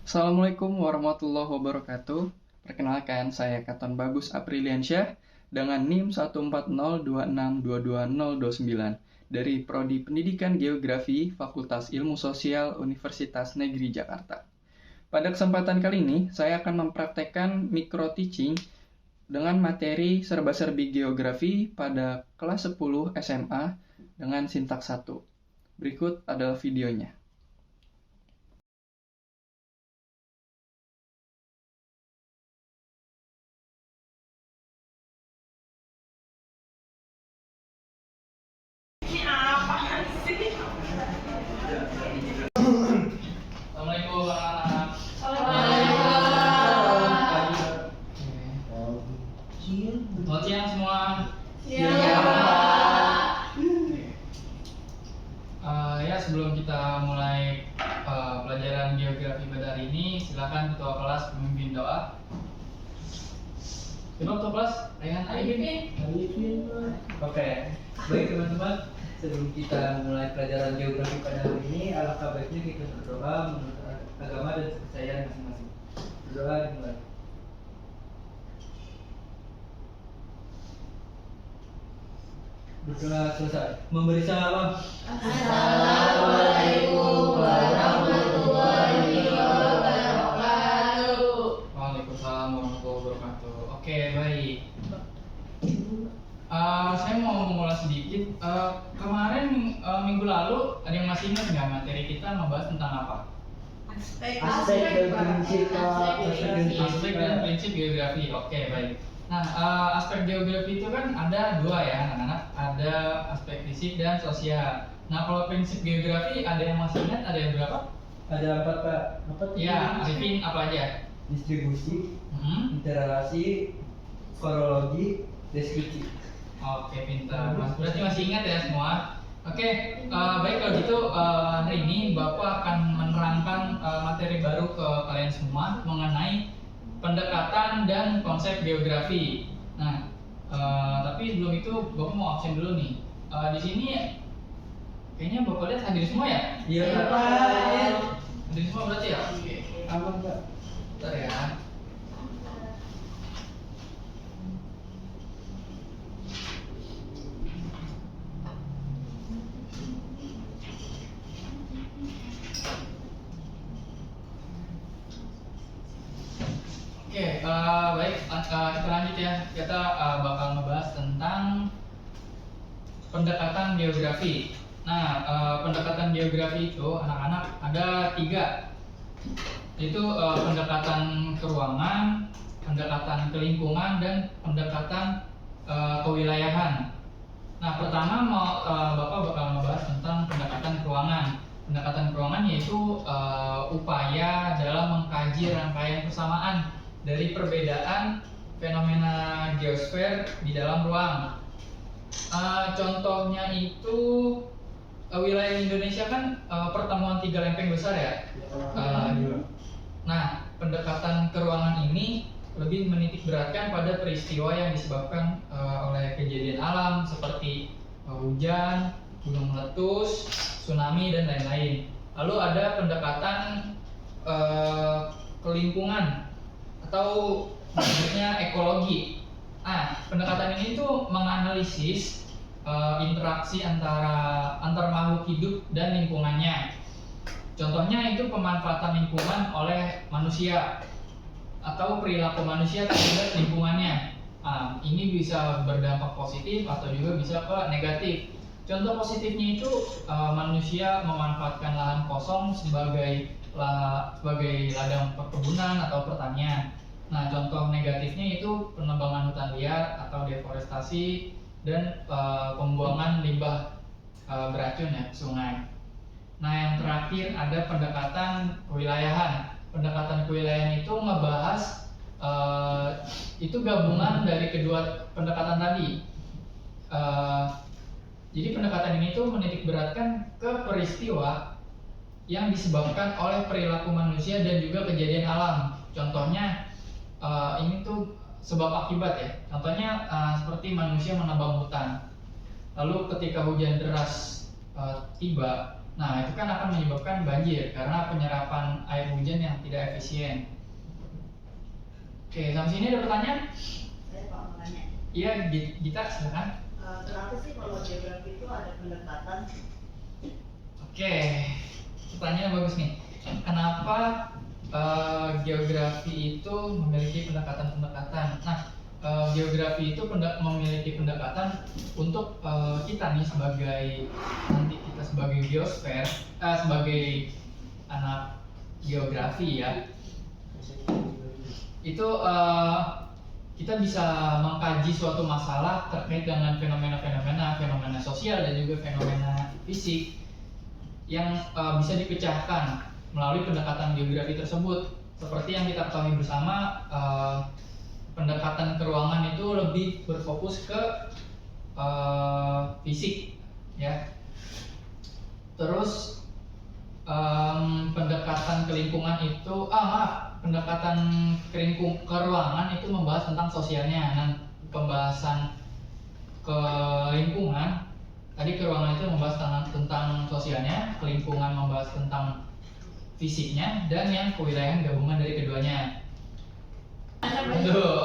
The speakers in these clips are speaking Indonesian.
Assalamualaikum warahmatullahi wabarakatuh. Perkenalkan, saya Katon Bagus Apriliansyah dengan NIM 14026222029 dari Prodi Pendidikan Geografi Fakultas Ilmu Sosial Universitas Negeri Jakarta. Pada kesempatan kali ini, saya akan mempraktekkan micro teaching dengan materi serba-serbi geografi pada kelas 10 SMA dengan sintaks 1. Berikut adalah videonya. Assalamualaikum anak-anak. Selamat siang semua. Ya, sebelum kita mulai pelajaran geografi pada hari ini, silakan ketua kelas memimpin doa. Coba ketua kelas, Rayhan Arifin. Oke, baik teman-teman, sebelum kita mulai pelajaran geografi pada hari ini, alangkah baiknya kita berdoa menurut agama dan kepercayaan masing-masing. Berdoa dimulai. Berdoa selesai. Memberi salam. Assalamualaikum warahmatullahi wabarakatuh. Waalaikumsalam warahmatullahi wabarakatuh. Oke, baik. Saya mau mengulas sedikit. Kemarin minggu lalu ada yang masih ingat nggak materi kita membahas tentang apa? Aspek dan prinsip geografi. Oke, baik. Nah, aspek geografi itu kan ada dua ya, anak-anak. Ada aspek fisik dan sosial. Nah, kalau prinsip geografi ada yang masih ingat? Ada yang berapa? Ada 4 Pak. Apa tuh? Ya, Arifin apa aja? Distribusi, interrelasi, korologi, deskripsi. Oke, pintar. Mas berarti masih ingat ya semua. Oke, baik kalau gitu hari ini Bapak akan menerangkan materi baru ke kalian semua mengenai pendekatan dan konsep geografi. Nah, tapi sebelum itu Bapak mau absen dulu nih. Di sini kayaknya Bapak lihat hadir semua ya? Iya Pak. Hadir semua berarti ya? Oke. Aman Pak. Bentar ya. Oke, baik, kita lanjut ya. Kita bakal ngebahas tentang pendekatan geografi. Nah, pendekatan geografi itu anak-anak ada 3, yaitu pendekatan ke ruangan, pendekatan ke lingkungan, dan pendekatan kewilayahan. Nah, pertama Bapak bakal ngebahas tentang pendekatan ke ruangan. Pendekatan ke ruangan yaitu upaya dalam mengkaji rangkaian persamaan dari perbedaan fenomena geosfer di dalam ruang. Contohnya itu wilayah Indonesia kan pertemuan 3 lempeng besar ya. Nah, pendekatan ke ruangan ini lebih menitik beratkan pada peristiwa yang disebabkan oleh kejadian alam seperti hujan, gunung meletus, tsunami, dan lain-lain. Lalu ada pendekatan ke lingkungan atau maksudnya ekologi. Nah, pendekatan ini tuh menganalisis interaksi antar makhluk hidup dan lingkungannya. Contohnya itu pemanfaatan lingkungan oleh manusia atau perilaku manusia terhadap lingkungannya. Nah, ini bisa berdampak positif atau juga bisa ke negatif. Contoh positifnya itu manusia memanfaatkan lahan kosong sebagai ladang perkebunan atau pertanian. Nah, contoh negatifnya itu penebangan hutan liar atau deforestasi dan pembuangan limbah beracun ya ke sungai. Nah, yang terakhir ada pendekatan kewilayahan. Pendekatan kewilayahan itu ngebahas itu gabungan dari kedua pendekatan tadi. Jadi pendekatan ini tuh menitik beratkan ke peristiwa yang disebabkan oleh perilaku manusia dan juga kejadian alam. Contohnya ini tuh sebab akibat ya. Contohnya seperti manusia menebang hutan. Lalu ketika hujan deras tiba, Nah, itu kan akan menyebabkan banjir karena penyerapan air hujan yang tidak efisien. Oke, sampai sini ada pertanyaan? Saya mau tanya. Iya, Gita, silakan. Kenapa sih kalau geografi itu ada pendekatan? Oke, pertanyaan bagus nih. Kenapa geografi itu memiliki pendekatan-pendekatan? Nah, geografi itu memiliki pendekatan untuk kita nih sebagai geosfer, sebagai anak geografi ya. Itu kita bisa mengkaji suatu masalah terkait dengan fenomena sosial dan juga fenomena fisik yang bisa dipecahkan melalui pendekatan geografi tersebut. Seperti yang kita ketahui bersama, pendekatan ke ruangan itu lebih berfokus ke fisik, ya. Terus pendekatan ke lingkungan itu, pendekatan ke ruangan itu membahas tentang sosialnya. Dan pembahasan ke lingkungan tadi, ke ruangan itu membahas tentang sosialnya, ke lingkungan membahas tentang fisiknya, dan yang kewilayahan gabungan dari keduanya.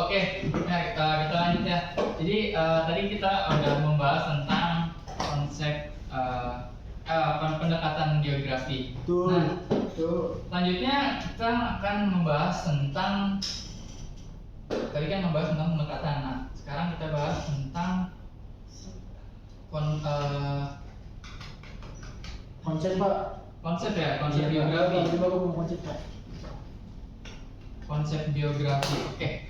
Oke. Nah, kita lanjut ya. Jadi tadi kita udah membahas tentang konsep pendekatan geografi. Nah, selanjutnya kita akan membahas tentang, tadi kan membahas tentang pendekatan. Nah, sekarang kita bahas tentang konsep Pak. Konsep geografi. Konsep geografi. Oke.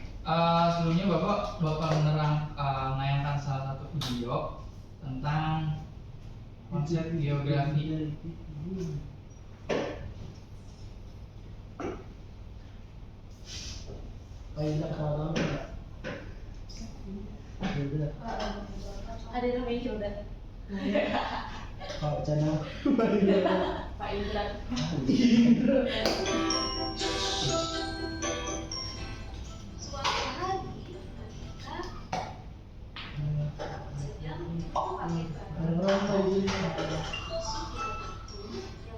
Sebelumnya Bapak menayangkan salah satu video tentang konsep geografi. Ada namanya Jordan. Pak channel. Pak Indra. Suatu hari ketika sedang memakai barang yang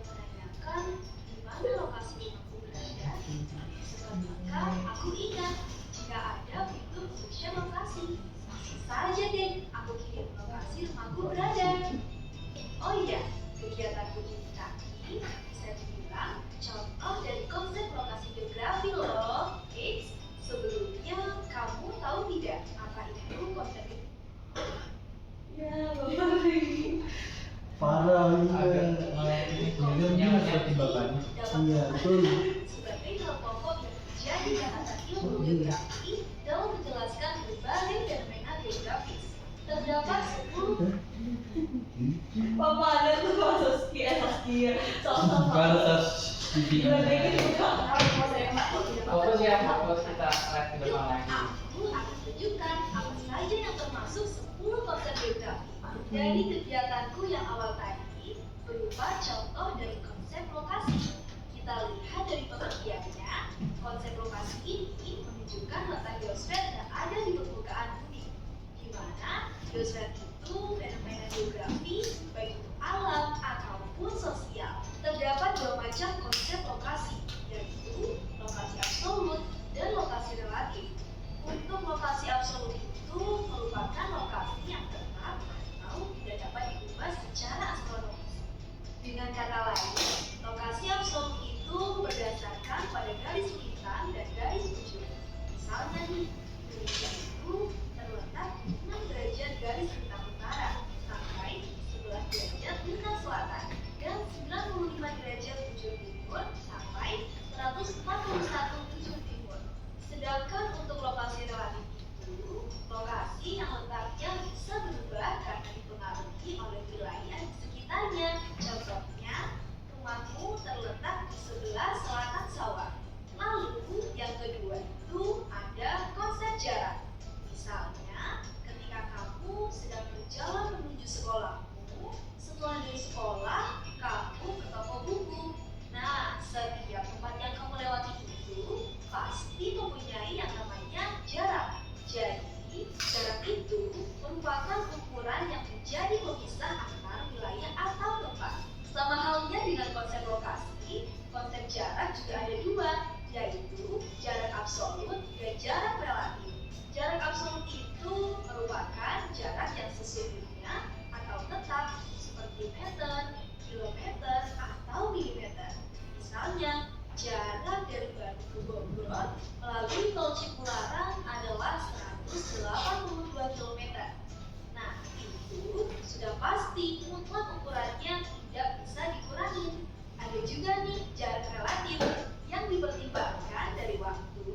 menanyakan di mana lokasi rumahku berada. Seketika aku ingat jika ada fitur share lokasi. Langsung saja deh aku kirim lokasi rumahku berada. Oh iya, kegiatanku ini tadi bisa dibilang contoh dari konsep lokasi geografi loh. Sebelumnya kamu tahu tidak apa itu konsep itu? Ya, Bapak. Parah Yang seperti bapaknya. Iya, betul. Sebagai hal pokok yang menjadi catatan ilmu geografi dalam menjelaskan berbagai fenomena geografis. Terdapat 10 Bapak ada tuh Pak Saskia. Batas bibi. Fokus ya, fokus kita live ke depan lagi. Aku akan tunjukkan apa saja yang termasuk 10 konsep geografi dari kegiatanku yang awal tadi, berupa contoh dari konsep lokasi. Kita lihat dari pengertiannya, konsep lokasi ini menunjukkan letak geosfer yang ada di permukaan bumi, di mana geosfer itu fenomena geografi baik itu alam ataupun sosial. Terdapat dua macam konsep lokasi, yaitu lokasi absolut dan lokasi relatif. Untuk lokasi absolut itu merupakan lokasi yang tetap atau tidak dapat diubah secara astronomis. Dengan kata lain, lokasi absolut itu berdasarkan pada garis lintang dan garis ujung. Misalnya nih, Indonesia itu terletak 6 derajat garis lintang utara sampai 11 derajat lintang selatan dan 95 derajat ujung timur sampai 141 ujung timur. Sedangkan untuk lokasi relatif itu, lokasi yang letaknya bisa berubah karena dipengaruhi oleh wilayah di sekitarnya. Contohnya, rumahmu terletak di sebelah selatan sawah. Lalu, yang kedua itu ada konsep jarak. Misalnya, ketika kamu sedang berjalan menuju sekolahmu, setelah dari sekolah, kamu ke toko buku. Nah, setiap tempat yang kamu lewati itu juga ada dua, yaitu jarak absolut dan jarak relatif. Jarak absolut itu merupakan jarak yang sesungguhnya atau tetap seperti meter, kilometer, atau milimeter. Misalnya, jarak dari Bandung ke Bogor melalui tol Cipularang adalah 182 km. Nah, itu sudah pasti mutlak ukurannya tidak bisa dikurangi. Ada juga nih jarak relatif yang dipertimbangkan dari waktu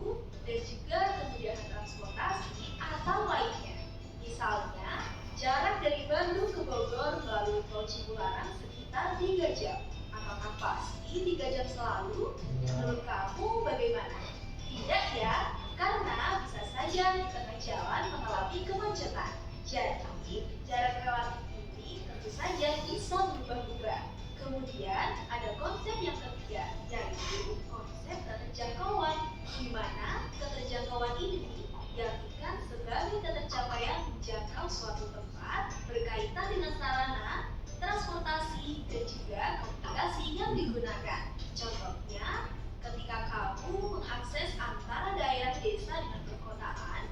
dan juga kemudahan transportasi atau lainnya. Misalnya, jarak dari Bandung ke Bogor melalui tol Cipularang sekitar 3 jam. Apakah pasti 3 jam selalu? Menurut kamu bagaimana? Tidak ya, karena bisa saja di tengah jalan mengalami kemacetan. Jadi, jarak relatif ini tentu saja bisa berubah-ubah. Kemudian ada konsep yang ketiga, yaitu konsep keterjangkauan, di mana keterjangkauan ini diartikan sebagai ketercapaian menjangkau suatu tempat berkaitan dengan sarana, transportasi, dan juga komunikasi yang digunakan. Contohnya, ketika kamu mengakses antara daerah desa dengan perkotaan,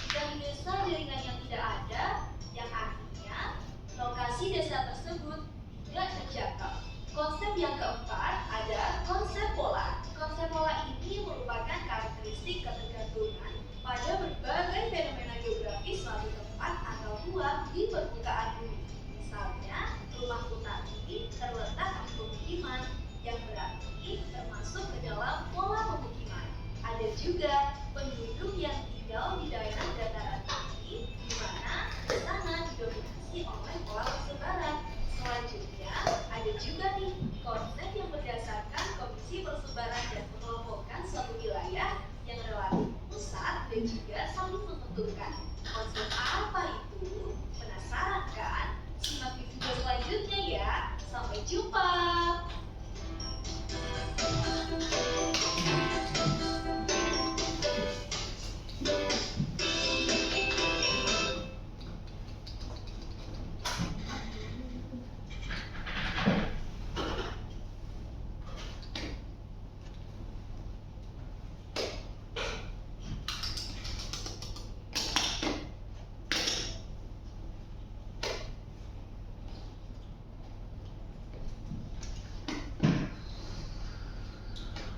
jika di desa jaringannya tidak ada, yang artinya lokasi desa tersebut tidak terjangkau. Konsep yang keempat ada konsep pola. Konsep pola ini merupakan karakteristik ketergantungan pada berbagai fenomena geografis suatu tempat atau ruang di permukaan bumi. Misalnya, rumah Utami terletak di pemukiman, yang berarti termasuk ke dalam pola pemukiman. Ada juga penduduk yang tinggal di daerah dataran tinggi, di mana di sana didominasi oleh pola persebaran. Selanjutnya, ada juga nih konsep yang berdasarkan kondisi persebaran dan pengelompokan suatu wilayah yang relatif pusat dan juga saling menentukan. Konsep apa itu? Penasaran kan? Simak di video selanjutnya ya. Sampai jumpa.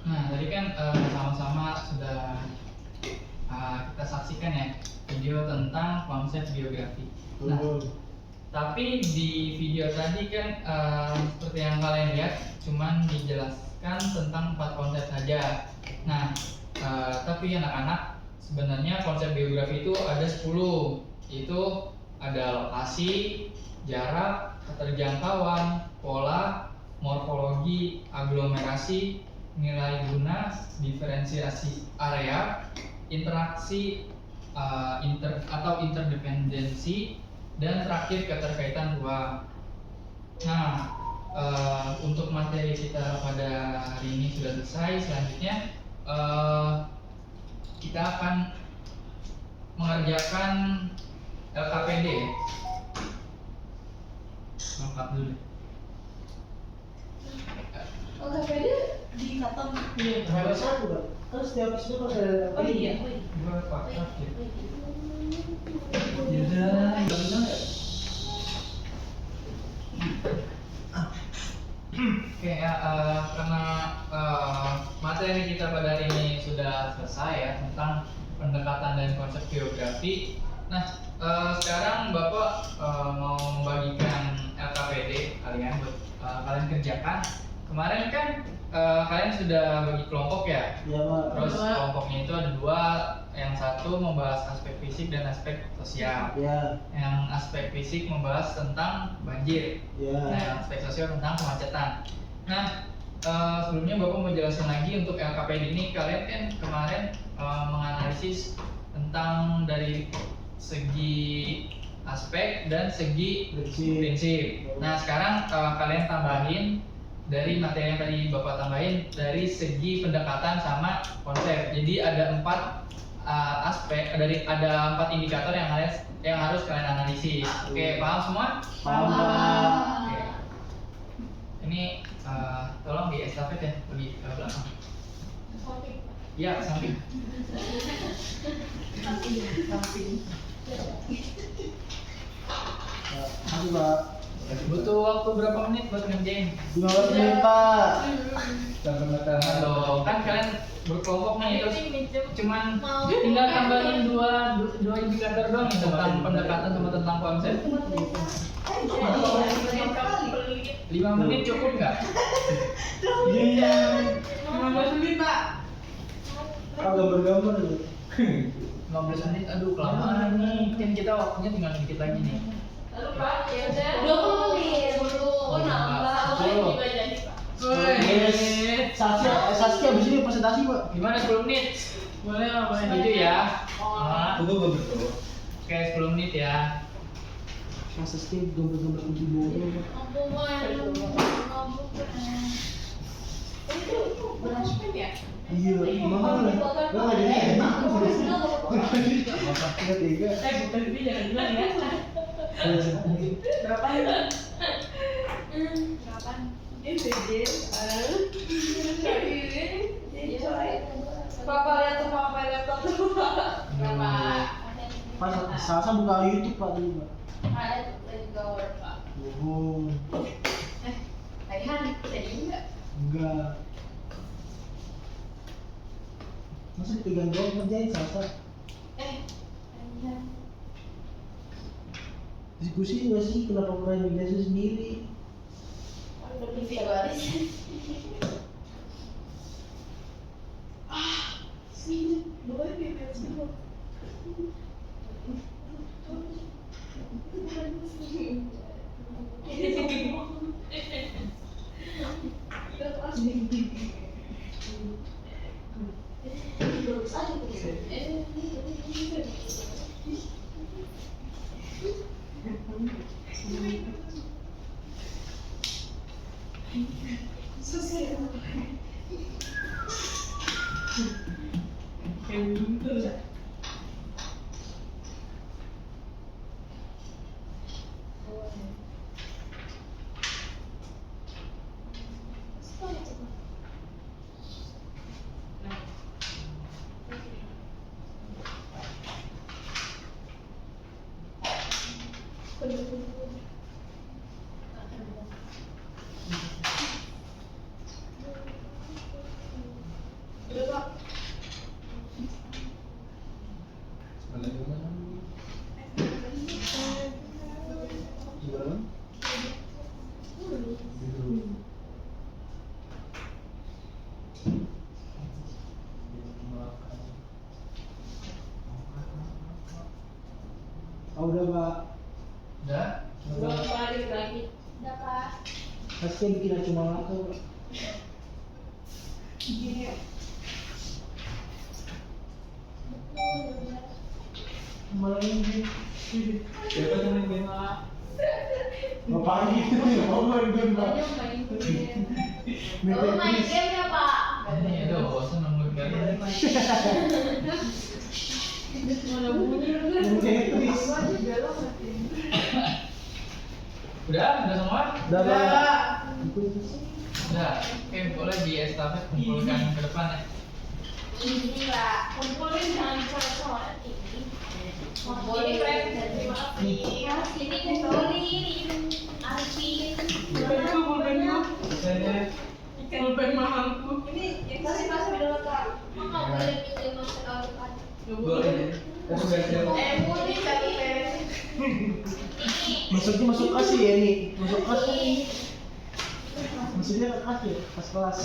Nah, tadi kan sama-sama sudah kita saksikan ya video tentang konsep geografi. Nah, tapi di video tadi kan seperti yang kalian lihat cuman dijelaskan tentang 4 konsep saja. Nah, tapi anak-anak sebenarnya konsep geografi itu ada 10. Itu ada lokasi, jarak, keterjangkauan, pola, morfologi, aglomerasi, nilai guna, diferensiasi area, interaksi atau interdependensi, dan terakhir keterkaitan ruang. Nah, untuk materi kita pada hari ini sudah selesai. Selanjutnya kita akan mengerjakan LKPD. Lengkap dulu. LKPD di Katam. Iya, ada satu kan? Kan setiap episode harus ada Oh iya. Dua paragraf ya. Oke ya, karena materi kita pada hari ini sudah selesai ya tentang pendekatan dan konsep geografi. Nah, sekarang Bapak mau membagikan LKPD kalian buat kalian kerjakan. Kemarin kan kalian sudah bagi kelompok ya. Iya, Pak. Terus kelompoknya itu ada 2, yang satu membahas aspek fisik dan aspek sosial. Iya. Yang aspek fisik membahas tentang banjir. Iya. Nah, yang aspek sosial tentang kemacetan. Nah, sebelumnya Bapak mau jelaskan lagi untuk LKPD ini, kalian kan kemarin menganalisis tentang dari segi aspek dan segi prinsip. Nah, sekarang kalian tambahin dari materi yang tadi Bapak tambahin dari segi pendekatan sama konsep. Jadi ada 4 aspek, ada 4 indikator yang harus kalian analisis. Oke, paham semua? Paham, Pak. Oke. Ini tolong di estafet ya, lebih ke belakang. Iya, samping. Makasih Pak. Butuh waktu berapa menit buat ngerjain? 15 menit Pak. Sampai matahari. Halo, kan kalian berkelompok nih terus cuman tinggal tambahin dua indikator doang nih tentang pendekatan sama tentang konsep. 5 menit cukup nggak? Iya. 15 menit, Pak. Pak gambar-gambar itu. 15 menit, aduh kelamaan nih. Kan kita waktunya tinggal sedikit lagi nih. Lalu Pak, ya udah 20 menit. 10 nambah. Sepuluh. Juga jadi, Pak. Yes. Saskia abis ini presentasi Pak. Gimana 10 menit? Boleh, Pak. Boleh. Setuju ya? Oh. Ah, Tunggu gue betul. Oke, 10 menit ya. Saskia gambar-gambar kunci bodoh. Ngomong, ngomong. Itu beraspen ya? Iya, mahal lah. Gak ada ini enak. Tiga. Bukan ini jangan bilang ya. Berapa? Berapa? Papa lihat tuh, papa laptop tuh. Berapa? Pas Sasa buka YouTube Pak tadi Pak. Ada tuh, saya juga Word, Pak. Bohong. Raihan, tadi enggak? Enggak. Masa dipegang doang ngerjain Sasa? Raihan. Diskusi nggak sih kenapa main biasa sendiri? Udah pindah baris. Sini, boleh pindah sini. Oh, udah Pak. Udah? Belum balik lagi. Udah, Pak. Saskia bikin cuma laka Pak. Malah ini. Siapa yang main game? Ngapain gitu? Mau main game Pak? Baru main game ya, Pak? Ini udah bosan nungguin kalian. Mana bunyi lu? Main Tetris. Udah semua? Udah Pak. Udah. Oke, boleh di estafet kumpulkan ke depan ya. Ini Pak, kumpulin jangan dicoret-coret ini. Ini keren, terima kasih. Ini kumpulin, Arvin. Pulpen mahalku. Ini yang Kasih masuk dulu, Kak. Mama boleh pinjam masuk Al-Quran. Boleh. Aku udah siap. Ini satu beres. Maksudnya masuk kelas ya ini. Masuk kelas kan ini. Maksudnya ke kelas ya, pas kelas.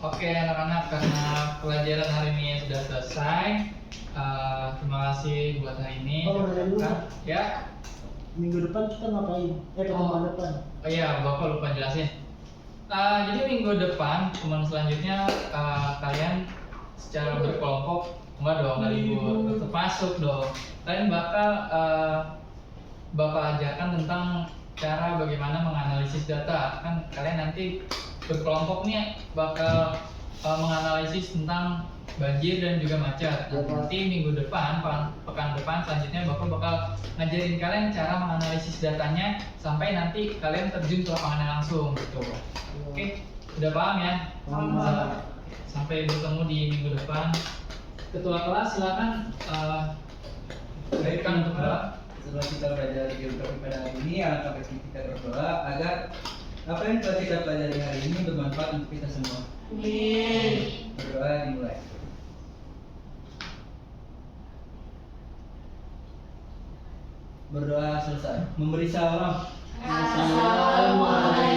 Oke anak-anak, karena pelajaran hari ini sudah selesai. Terima kasih buat hari ini. Oh, udah dulu. Ya. Minggu depan kita ngapain? Pertemuan depan. Oh iya, Bapak lupa jelasin. Jadi minggu depan, teman selanjutnya kalian secara berkelompok, enggak dong, nggak libur, tetap masuk dong. Kalian bakal Bapak ajarkan tentang cara bagaimana menganalisis data. Kan kalian nanti berkelompok nih bakal menganalisis tentang banjir dan juga macet. Nah, nanti minggu depan, pekan depan selanjutnya Bapak bakal ngajarin kalian cara menganalisis datanya sampai nanti kalian terjun ke lapangannya langsung gitu. Oke, udah paham ya? Paham, Pak. Sampai bertemu di minggu depan. Ketua kelas silakan berikan untuk doa. Setelah kita belajar geografi pada hari ini, alangkah baiknya kita berdoa agar apa yang telah kita pelajari hari ini bermanfaat untuk kita semua. Amin. Berdoa dimulai. Berdoa selesai. Memberi salam. Assalamualaikum.